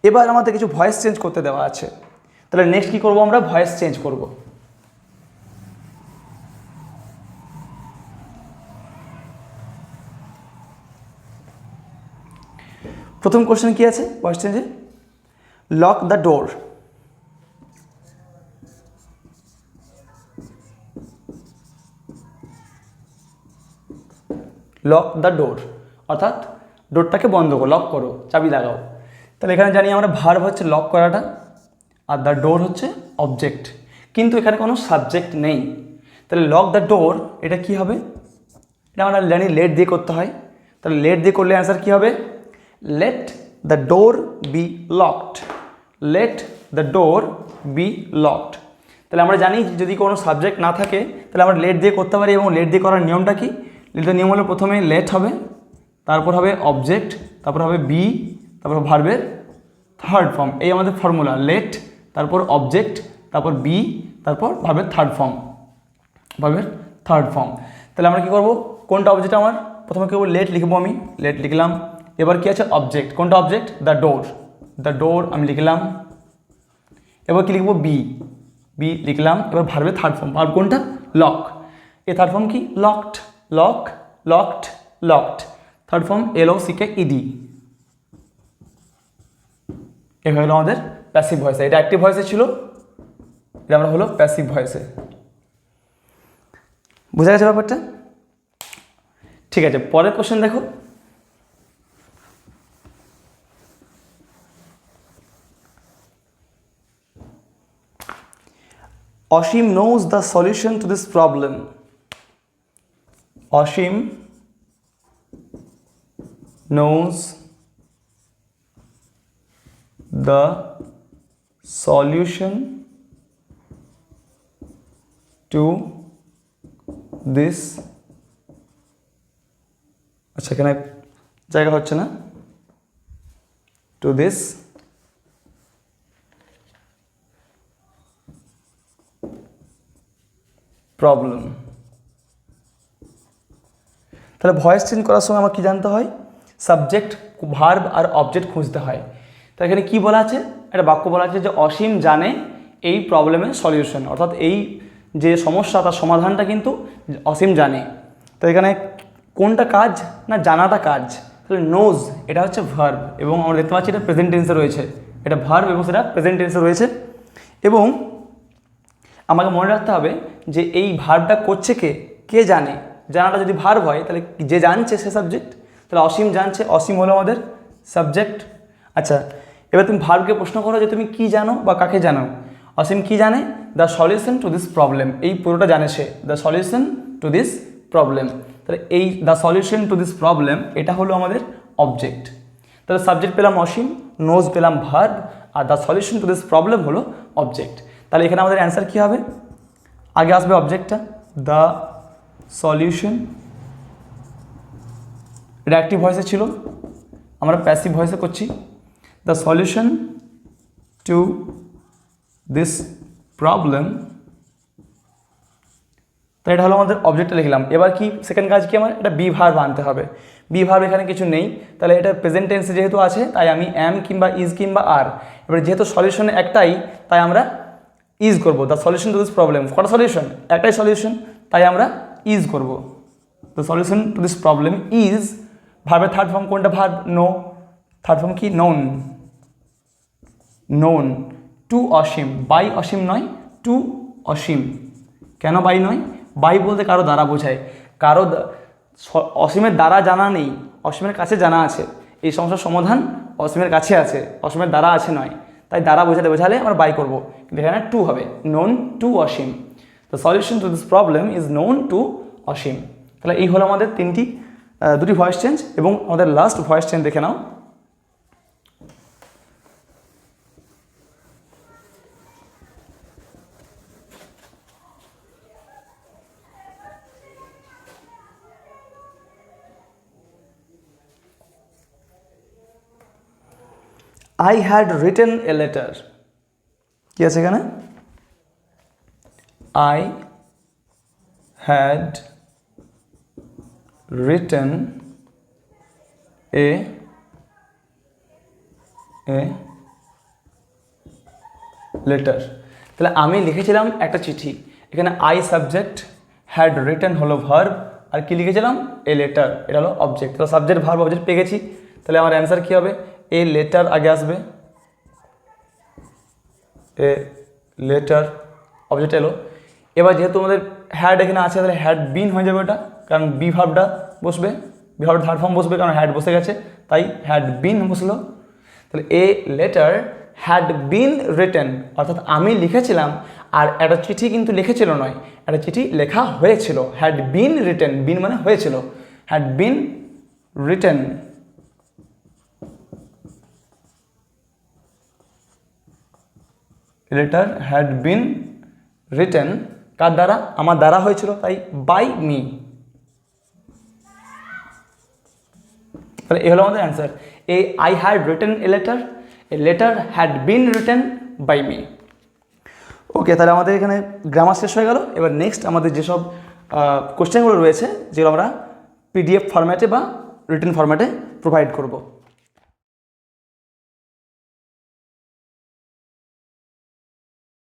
এবার আমাদের কিছু ভয়েস চেঞ্জ করতে দেওয়া আছে, তাহলে নেক্সট কী করবো, আমরা ভয়েস চেঞ্জ করব। প্রথম কোশ্চেন কি আছে ভয়েস চেঞ্জে, lock the door. Lock the door অর্থাৎ ডোরটাকে বন্ধ করো, লক করো, চাবি লাগাও। তাহলে এখানে জানি আমরা ভার্ব হচ্ছে লক করাটা, আর দ্য ডোর হচ্ছে অবজেক্ট, কিন্তু এখানে কোনো সাবজেক্ট নেই। তাহলে লক দ্য ডোর এটা কি হবে, এটা আমরা জানি লেট দিয়ে করতে হয়। তাহলে লেট দিয়ে করলে অ্যান্সার কী হবে, let the door be locked. Let the door be locked. তাহলে আমরা জানি যদি কোনো সাবজেক্ট না থাকে তাহলে আমরা লেট দিয়ে করতে পারি, এবং লেট দিয়ে করার নিয়মটা কি, লেটের নিয়ম হলো প্রথমে লেট হবে, তারপর হবে অবজেক্ট, তারপর হবে বি, তারপর ভার্বের থার্ড ফর্ম। এই আমাদের ফর্মুলা, লেট তারপর অবজেক্ট তারপর বি তারপর ভার্বের থার্ড ফর্ম, ভার্বের থার্ড ফর্ম। তাহলে আমরা কী করবো, কোনটা অবজেক্ট, আমার প্রথমে কী করবো, লেট লিখবো, আমি লেট লিখলাম। এবার কি আছে অবজেক্ট, কোনটা object, the door, the door আমি লিখলাম। এবার কি লিখবো, বি, বি লিখলাম। এবার ভার্বের থার্ড ফর্ম, ভার্ব কোনটা, লক। এ থার্ড ফর্ম কি, locked, lock, locked, locked. Third form LOCKED। এ হলো আমাদের প্যাসিভ ভয়েসে। এটা অ্যাক্টিভ ভয়েসে ছিল, এটা আমরা হলো প্যাসিভ ভয়েসে। বোঝা গেছে ব্যাপারটা? ঠিক আছে, পরের কোশ্চেন দেখো। অসীম knows the solution to this problem. Asim knows the solution to this, আচ্ছা এখানে জায়গা হচ্ছে না, to this প্রবলেম। তাহলে ভয়েস চেঞ্জ করার সময় আমার কী জানতে হয়, সাবজেক্ট, ভার্ব আর অবজেক্ট খুঁজতে হয়। তো এখানে কী বলা আছে, একটা বাক্য বলা আছে যে অসীম জানে এই প্রবলেমের সলিউশন, অর্থাৎ এই যে সমস্যা তার সমাধানটা কিন্তু অসীম জানে। তো এখানে কোনটা কাজ না, জানাটা কাজ। তাহলে নোজ এটা হচ্ছে ভার্ব, এবং আমরা দেখতে পাচ্ছি এটা প্রেজেন্ট টেন্সে রয়েছে, এটা ভার্ব এবং সেটা প্রেজেন্ট টেন্সে রয়েছে। এবং আমাকে মনে রাখতে হবে যে এই ভার্বটা করছে কে, কে জানে। জানাটা যদি ভার্ব হয় তাহলে যে জানছে সে সাবজেক্ট, তাহলে অসীম জানছে, অসীম হলো আমাদের সাবজেক্ট। আচ্ছা, এবার তুমি ভার্বকে প্রশ্ন করো যে তুমি কি জানো বা কাকে জানো। অসীম কি জানে, the solution to this problem, এই পুরোটা জানে সে, the solution to this problem. তাহলে এই the solution to this problem এটা হলো আমাদের অবজেক্ট। তাহলে সাবজেক্ট পেলাম অসীম, নোজ পেলাম ভার্ব, আর the solution to this problem হলো অবজেক্ট। তাহলে এখানে আমাদের অ্যান্সার কী হবে, আগে আসবে অবজেক্টটা, দ্য সলিউশন, এটা অ্যাক্টিভ ভয়েসে ছিল, আমরা প্যাসিভ ভয়েসে করছি, the solution to this problem. তাই এটা হলো আমাদের অবজেক্টটা লিখলাম। এবার কি সেকেন্ড কাজ কি, আমার এটা বি ভার্ব আনতে হবে। বি ভার্ব এখানে কিছু নেই, তাহলে এটা প্রেজেন্ট টেন্সে যেহেতু আছে তাই আমি অ্যাম কিংবা ইজ কিংবা আর। এবার যেহেতু সলিউশন একটাই তাই আমরা ইজ করবো, the solution to this problem. কটা সলিউশন, একটাই সলিউশন, তাই আমরা ইজ করবো। The solution to this problem is, ভার্বের থার্ড ফর্ম কোনটা, ভার্ব নো, থার্ড ফর্ম কি, known, known. To Asim, by Asim নয়, টু অসীম। কেন বাই নয়, বাই বলতে কারো দ্বারা বোঝায়, কারো অসীমের দ্বারা জানা নেই, অসীমের কাছে জানা আছে। এই সমস্যার সমাধান অসীমের কাছে আছে, অসীমের দ্বারা আছে নয়, তাই দ্বারা বোঝালে আমরা বাই করবো, কিন্তু এখানে টু হবে, known to Asim. The solution to this problem is known to Asim. তাহলে এই হলো আমাদের দুটি ভয়েস চেঞ্জ, এবং আমাদের লাস্ট ভয়েস চেঞ্জ দেখে নাও। I had written a letter. কি আছে এখানে, I had written a letter. তাহলে আমি লিখেছিলাম একটা চিঠি, এখানে আই সাবজেক্ট, হ্যাড রিটেন হলো ভার্ব, আর কি লিখেছিলাম এ লেটার, এটা হলো অবজেক্ট। তাহলে সাবজেক্ট ভার্ব অবজেক্ট পেয়ে গেছি। তাহলে আমার অ্যান্সার কী হবে, এ লেটার আগে আসবে, এ লেটার অবজেক্ট এলো। এবার যেহেতু আমাদের হ্যাড এখানে আছে তাহলে হ্যাড বিন হয়ে যাবে ওটা, কারণ বি ভার্বটা বসবে, বি ভার্ব থার্ড ফর্ম বসবে কারণ হ্যাড বসে গেছে, তাই হ্যাড বিন বসলো। তাহলে এ লেটার হ্যাড বিন রিটেন, অর্থাৎ আমি লিখেছিলাম, আর একটা চিঠি কিন্তু লিখেছিল নয়, একটা চিঠি লেখা হয়েছিল। হ্যাড বিন রিটেন, বিন মানে হয়েছিল, had been written. Letter had been written কার দ্বারা, আমার দ্বারা হয়েছিল, তাই বাই মি। তাহলে এ হলো আমাদের অ্যান্সার, এ I had written a letter had been written by me. Okay, তাহলে আমাদের এখানে গ্রামার শেষ হয়ে গেল। এবার নেক্সট আমাদের যেসব কোশ্চেনগুলো রয়েছে যেগুলো আমরা পিডিএফ ফরম্যাটে বা রিটেন ফরম্যাটে প্রোভাইড করব।